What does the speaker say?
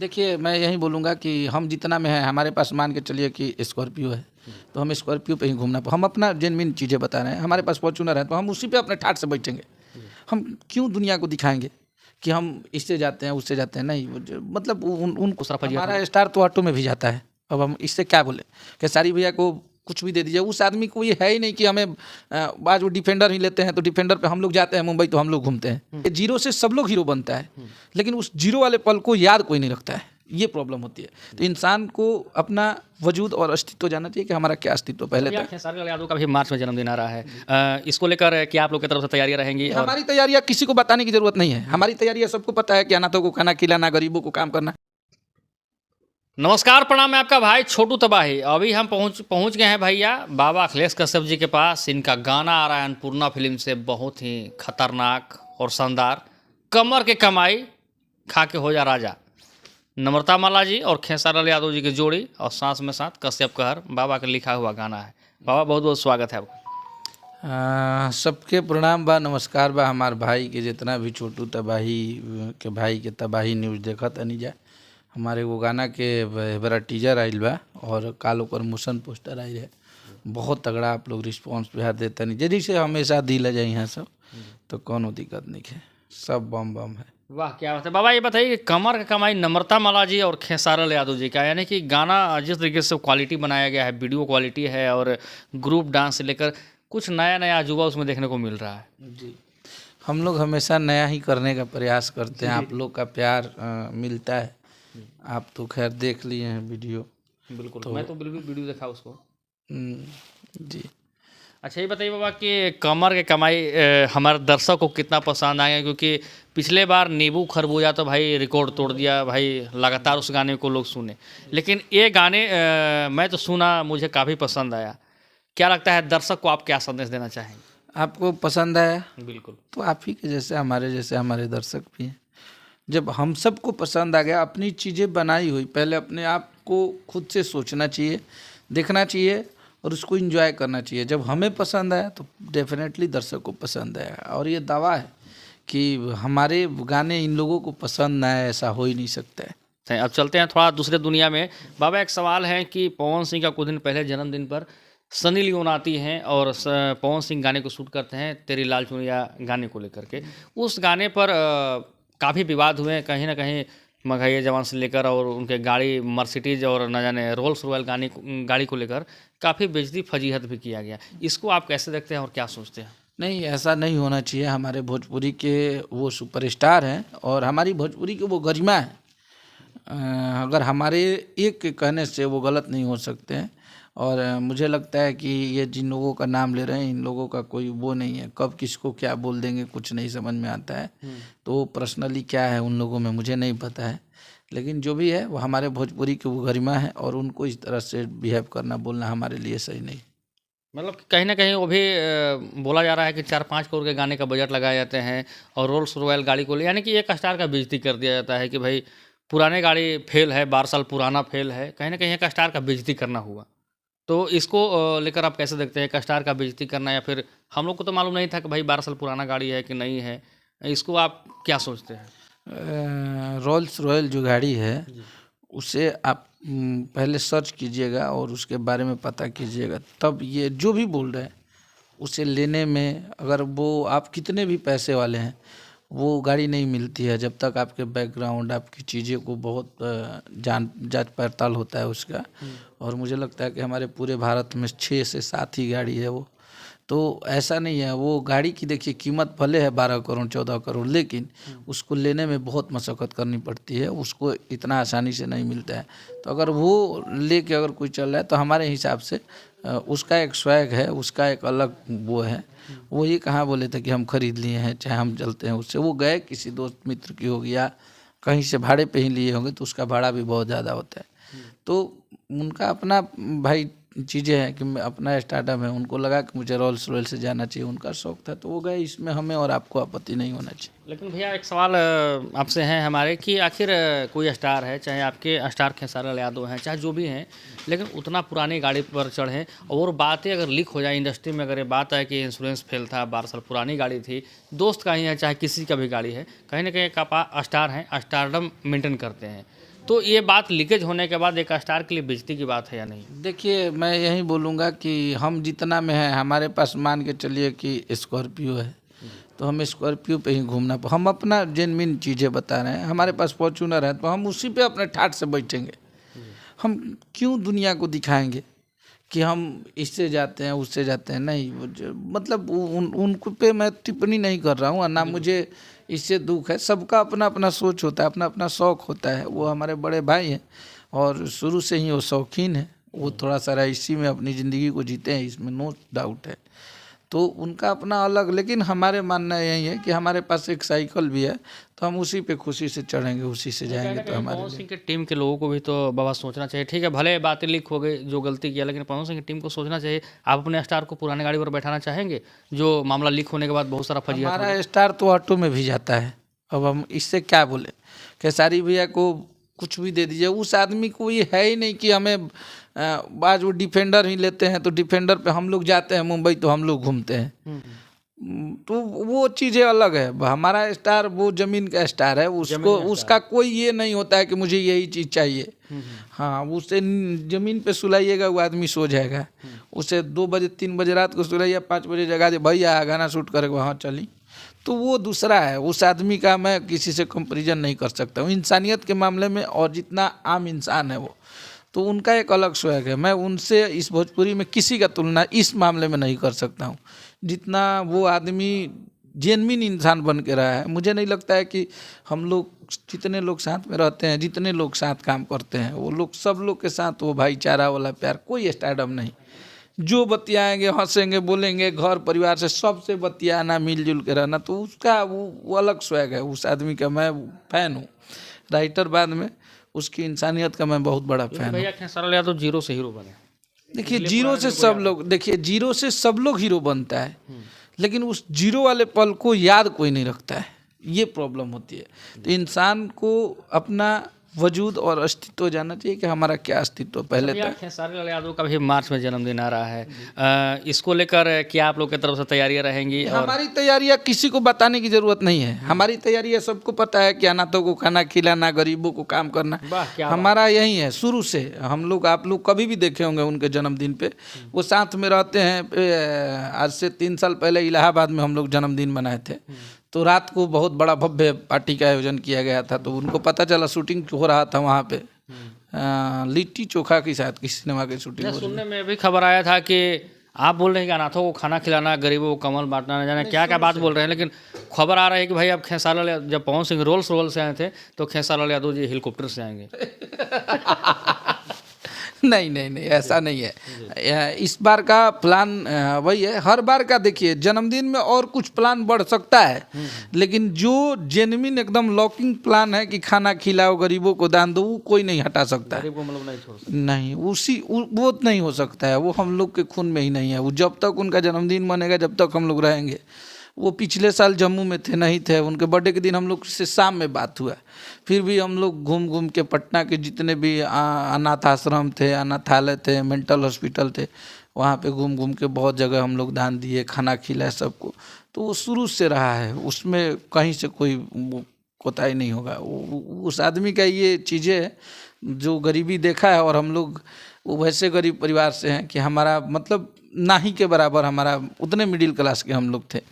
देखिए, मैं यही बोलूँगा कि हम जितना में है, हमारे पास मान के चलिए कि स्कॉर्पियो है, तो हम स्कॉर्पियो पे ही घूमना, हम अपना जेन्युइन चीज़ें बता रहे हैं। हमारे पास फॉर्च्यूनर है तो हम उसी पे अपने ठाठ से बैठेंगे। हम क्यों दुनिया को दिखाएंगे कि हम इससे जाते हैं, उससे जाते हैं? नहीं, मतलब उनको हमारा स्टार तो ऑटो में भी जाता है। अब हम इससे क्या बोले? खेसारी भैया को कुछ भी दे दीजिए, उस आदमी को ये है ही नहीं कि हमें आज वो डिफेंडर ही लेते हैं तो डिफेंडर पे हम लोग जाते हैं मुंबई तो हम लोग घूमते हैं। जीरो से सब लोग हीरो बनता है, लेकिन उस जीरो वाले पल को याद कोई नहीं रखता है। ये प्रॉब्लम होती है। तो इंसान को अपना वजूद और अस्तित्व जानना चाहिए कि हमारा क्या अस्तित्व पहले तक। खेसारी लाल यादव का भी मार्च में जन्मदिन आ रहा है, इसको लेकर क्या आप लोग की तरफ से तैयारियां रहेंगी? हमारी तैयारियां किसी को बताने की जरूरत नहीं है। हमारी तैयारियां सबको पता है कि अनाथों को खाना खिलाना, गरीबों को काम करना। नमस्कार, प्रणाम। मैं आपका भाई छोटू तबाही। अभी हम पहुंच गए हैं भैया बाबा अखिलेश कश्यप जी के पास। इनका गाना आ रहा है अन्नपूर्णा फिल्म से, बहुत ही खतरनाक और शानदार। कमर के कमाई खा के हो जा राजा। नम्रता माला जी और खेसारी लाल यादव जी की जोड़ी और सांस में साथ कश्यप कहर, बाबा का लिखा हुआ गाना है। बाबा बहुत बहुत स्वागत है आपका। सबके प्रणाम बा, नमस्कार बा। हमार भाई के जितना भी छोटू तबाही के भाई के तबाही न्यूज़ देखा तनी जा। हमारे वो गाना के बड़ा टीजर आइल बा और काल ओकर मोशन पोस्टर आइल है। बहुत तगड़ा आप लोग रिस्पॉन्स बिहार देता नहीं, यदि से हमेशा दिल जाए यहाँ सब, तो कोनो दिक्कत नहीं है, सब बम बम है। वाह, क्या बात है। बाबा ये बताइए, कमर का कमाई नम्रता माला जी और खेसारी लाल यादव जी का, यानी कि गाना जिस तरीके से क्वालिटी बनाया गया है, वीडियो क्वालिटी है और ग्रुप डांस से लेकर कुछ नया नया अजूबा उसमें देखने को मिल रहा है। जी, हम लोग हमेशा नया ही करने का प्रयास करते हैं। आप लोग का प्यार मिलता है। आप तो खैर देख लिए हैं वीडियो। बिल्कुल, तो मैं तो बिल्कुल वीडियो देखा उसको। जी, अच्छा ये बताइए बाबा कि कमर के कमाई हमारे दर्शक को कितना पसंद आएगा? क्योंकि पिछले बार नींबू खरबूजा तो भाई रिकॉर्ड तोड़ दिया भाई, लगातार उस गाने को लोग सुने। लेकिन ये गाने मैं तो सुना, मुझे काफ़ी पसंद आया। क्या लगता है दर्शक को, आप क्या संदेश देना चाहेंगे? आपको पसंद आया? बिल्कुल। तो आप ही के जैसे हमारे दर्शक भी हैं। जब हम सबको पसंद आ गया, अपनी चीज़ें बनाई हुई, पहले अपने आप को खुद से सोचना चाहिए, देखना चाहिए और उसको एंजॉय करना चाहिए। जब हमें पसंद आया तो डेफिनेटली दर्शक को पसंद आया। और ये दावा है कि हमारे गाने इन लोगों को पसंद ना आए, ऐसा हो ही नहीं सकता है। अब चलते हैं थोड़ा दूसरे दुनिया में। बाबा एक सवाल है कि पवन सिंह का कुछ दिन पहले जन्मदिन पर सनी लियोन आती हैं और पवन सिंह गाने को शूट करते हैं, तेरी लाल चुनिया गाने को लेकर के। उस गाने पर काफ़ी विवाद हुए हैं, कहीं ना कहीं मघैया जवान से लेकर और उनके गाड़ी मर्सिडीज और न जाने रोल्स रॉयल गाड़ी को लेकर काफ़ी बेइज्जती फजीहत भी किया गया। इसको आप कैसे देखते हैं और क्या सोचते हैं? नहीं, ऐसा नहीं होना चाहिए। हमारे भोजपुरी के वो सुपरस्टार हैं और हमारी भोजपुरी की वो गरिमा है। अगर हमारे एक के कहने से वो गलत नहीं हो सकते हैं। और मुझे लगता है कि ये जिन लोगों का नाम ले रहे हैं, इन लोगों का कोई वो नहीं है, कब किसको क्या बोल देंगे कुछ नहीं समझ में आता है। तो पर्सनली क्या है उन लोगों में मुझे नहीं पता है, लेकिन जो भी है वो हमारे भोजपुरी की वो गरिमा है और उनको इस तरह से बिहेव करना, बोलना हमारे लिए सही नहीं। मतलब कहीं ना कहीं वो भी बोला जा रहा है कि 4-5 करोड़ के गाने का बजट लगाए जाते हैं और रोल्स रॉयल गाड़ी को ले, यानी कि एक स्टार का बेइज्जती कर दिया जाता है कि भाई पुराने गाड़ी फेल है, 12 साल पुराना फेल है। कहीं ना कहीं एक स्टार का बेइज्जती करना हुआ। तो इसको लेकर आप कैसे देखते हैं? एक स्टार का बेइज्जती करना, या फिर हम लोग को तो मालूम नहीं था कि भाई 12 साल पुराना गाड़ी है कि नहीं है, इसको आप क्या सोचते हैं? रोल्स रॉयल जो गाड़ी है उसे आप पहले सर्च कीजिएगा और उसके बारे में पता कीजिएगा, तब ये जो भी बोल रहे हैं उसे लेने में, अगर वो आप कितने भी पैसे वाले हैं, वो गाड़ी नहीं मिलती है जब तक आपके बैकग्राउंड, आपकी चीज़ें को बहुत जांच पड़ताल होता है उसका। और मुझे लगता है कि हमारे पूरे भारत में 6 से 7 ही गाड़ी है वो। तो ऐसा नहीं है, वो गाड़ी की देखिए कीमत भले है 12 करोड़ 14 करोड़, लेकिन उसको लेने में बहुत मशक्क़त करनी पड़ती है, उसको इतना आसानी से नहीं मिलता है। तो अगर वो लेके अगर कोई चल रहा है तो हमारे हिसाब से उसका एक स्वैग है, उसका एक अलग वो है। वो ये कहाँ बोले थे कि हम खरीद लिए हैं, चाहे हम चलते हैं उससे, वो गए किसी दोस्त मित्र की होगी या कहीं से भाड़े पे ही लिए होंगे, तो उसका भाड़ा भी बहुत ज़्यादा होता है। तो उनका अपना भाई चीज़ें हैं कि अपना स्टार्टअप है, उनको लगा कि मुझे रोल्स रॉयल से जाना चाहिए, उनका शौक था तो वो गए। इसमें हमें और आपको आपत्ति नहीं होना चाहिए। लेकिन भैया एक सवाल आपसे है हमारे कि आखिर कोई स्टार है, चाहे आपके स्टार खेसारी लाल यादव हैं, चाहे जो भी हैं, लेकिन उतना पुरानी गाड़ी पर चढ़ें और बातें अगर लीक हो जाए इंडस्ट्री में, अगर ये बात है कि इंश्योरेंस फेल था, 12 साल पुरानी गाड़ी थी, दोस्त का ही है चाहे किसी का भी गाड़ी है, कहीं ना कहीं एक आप स्टार हैं, स्टारडम मेंटेन करते हैं, तो ये बात लीकेज होने के बाद एक स्टार के लिए बेइज्जती की बात है या नहीं? देखिए, मैं यही बोलूँगा कि हम जितना में हैं, हमारे पास मान के चलिए कि स्कॉर्पियो है, तो हम स्कॉर्पियो पे ही घूमना, हम अपना जेन्युइन चीज़ें बता रहे हैं। हमारे पास फॉर्च्यूनर है तो हम उसी पे अपने ठाठ से बैठेंगे। हम क्यों दुनिया को दिखाएंगे कि हम इससे जाते हैं उससे जाते हैं? नहीं, मतलब उनको पे मैं टिप्पणी नहीं कर रहा हूँ और ना मुझे इससे दुख है। सबका अपना अपना सोच होता है, अपना अपना शौक़ होता है। वो हमारे बड़े भाई हैं और शुरू से ही वो शौकीन है। वो थोड़ा सा इसी में अपनी ज़िंदगी को जीते हैं, इसमें नो डाउट है। तो उनका अपना अलग, लेकिन हमारे मानना यही है कि हमारे पास एक साइकिल भी है तो हम उसी पे खुशी से चढ़ेंगे, उसी से जाएंगे। तो हमारे पवन सिंह की टीम के लोगों को भी तो बाबा सोचना चाहिए। ठीक है, भले बातें लीक हो गई, जो गलती किया, लेकिन पवन सिंह की टीम को सोचना चाहिए। आप अपने स्टार को पुराने गाड़ी पर बैठाना चाहेंगे जो मामला लीक होने के बाद बहुत सारा फजियात हो गया? हमारा स्टार तो ऑटो में भी जाता है। अब हम इससे क्या बोले? खेसारी भैया को कुछ भी दे दीजिए, उस आदमी को ये है ही नहीं कि हमें आज वो डिफेंडर ही लेते हैं तो डिफेंडर पे हम लोग जाते हैं मुंबई तो हम लोग घूमते हैं। तो वो चीज़ें अलग है। हमारा स्टार वो ज़मीन का स्टार है, उसको उसका कोई ये नहीं होता है कि मुझे यही चीज़ चाहिए। हाँ, उसे ज़मीन पे सुलाइएगा वो आदमी सो जाएगा। उसे 2 बजे 3 बजे रात को सुलाइए, 5 बजे जगा दे, भैया गाना शूट करेगा, वहाँ चली। तो वो दूसरा है। उस आदमी का मैं किसी से कंपैरिजन नहीं कर सकता हूँ इंसानियत के मामले में, और जितना आम इंसान है वो, तो उनका एक अलग स्वैग है। मैं उनसे इस भोजपुरी में किसी का तुलना इस मामले में नहीं कर सकता हूँ। जितना वो आदमी जेन्युइन इंसान बन के रहा है, मुझे नहीं लगता है कि हम लोग जितने लोग साथ में रहते हैं, जितने लोग साथ काम करते हैं, वो लोग सब लोग के साथ वो भाईचारा वाला प्यार, कोई स्टारडम नहीं। जो बतियाएंगे, हंसेंगे, बोलेंगे, घर परिवार से सबसे बतियाना, मिलजुल के रहना, तो उसका वो अलग स्वैग है उस आदमी का। मैं फैन हूँ। राइटर बाद में उसकी इंसानियत का मैं बहुत बड़ा फैन हूँ। भैया खेसारी लाल तो जीरो से हीरो बने। देखिए, जीरो से सब लोग, देखिए जीरो से सब लोग हीरो बनता है, लेकिन उस जीरो वाले पल को याद कोई नहीं रखता है। ये प्रॉब्लम होती है। तो इंसान को अपना वजूद और अस्तित्व जानना चाहिए कि हमारा क्या अस्तित्व पहले था। खेसारी लाल यादव का भी मार्च में जन्मदिन आ रहा है, इसको लेकर क्या आप लोग की तरफ से तैयारियां रहेंगी? हमारी तैयारियां किसी को बताने की जरूरत नहीं है। हमारी तैयारियां सबको पता है कि अनाथों को खाना खिलाना, गरीबों को काम करना, हमारा यही है शुरू से। हम लोग, आप लोग कभी भी देखे होंगे उनके जन्मदिन पे वो साथ में रहते हैं। आज से 3 साल पहले इलाहाबाद में हम लोग जन्मदिन मनाए थे, तो रात को बहुत बड़ा भव्य पार्टी का आयोजन किया गया था। तो उनको पता चला शूटिंग हो रहा था वहाँ पे, लिट्टी चोखा की शायद किसी सिनेमा की शूटिंग हो रही है। सुनने में भी खबर आया था कि आप बोल रहे हैं कि अनाथों को खाना खिलाना, गरीबों को कमल बांटना, न जाने क्या क्या बात बोल रहे हैं, लेकिन खबर आ रही है कि भाई अब खेसारी लाल, जब पवन सिंह रोल्स रॉयल्स से आए थे तो खेसारी लाल यादव जी हेलीकॉप्टर से आएंगे। नहीं नहीं नहीं, ऐसा नहीं है। इस बार का प्लान वही है। हर बार का देखिए, जन्मदिन में और कुछ प्लान बढ़ सकता है, लेकिन जो जेन्युइन एकदम लॉकिंग प्लान है कि खाना खिलाओ, गरीबों को दान दो, वो कोई नहीं हटा सकता है। मतलब नहीं छोड़ सकते। नहीं, वो नहीं हो सकता है। वो हम लोग के खून में ही नहीं है। वो जब तक उनका जन्मदिन मनेगा, जब तक हम लोग रहेंगे। वो पिछले साल जम्मू में थे, नहीं थे। उनके बर्थडे के दिन हम लोग से शाम में बात हुआ, फिर भी हम लोग घूम घूम के पटना के जितने भी अनाथ आश्रम थे, अनाथालय थे, मेंटल हॉस्पिटल थे, वहाँ पे घूम घूम के बहुत जगह हम लोग दान दिए, खाना खिलाए सबको। तो वो शुरू से रहा है, उसमें कहीं से कोई कोताही नहीं होगा। उस आदमी का ये चीज़ें जो गरीबी देखा है, और हम लोग वो वैसे गरीब परिवार से हैं कि हमारा मतलब ना ही के बराबर, हमारा उतने मिडिल क्लास के हम लोग थे।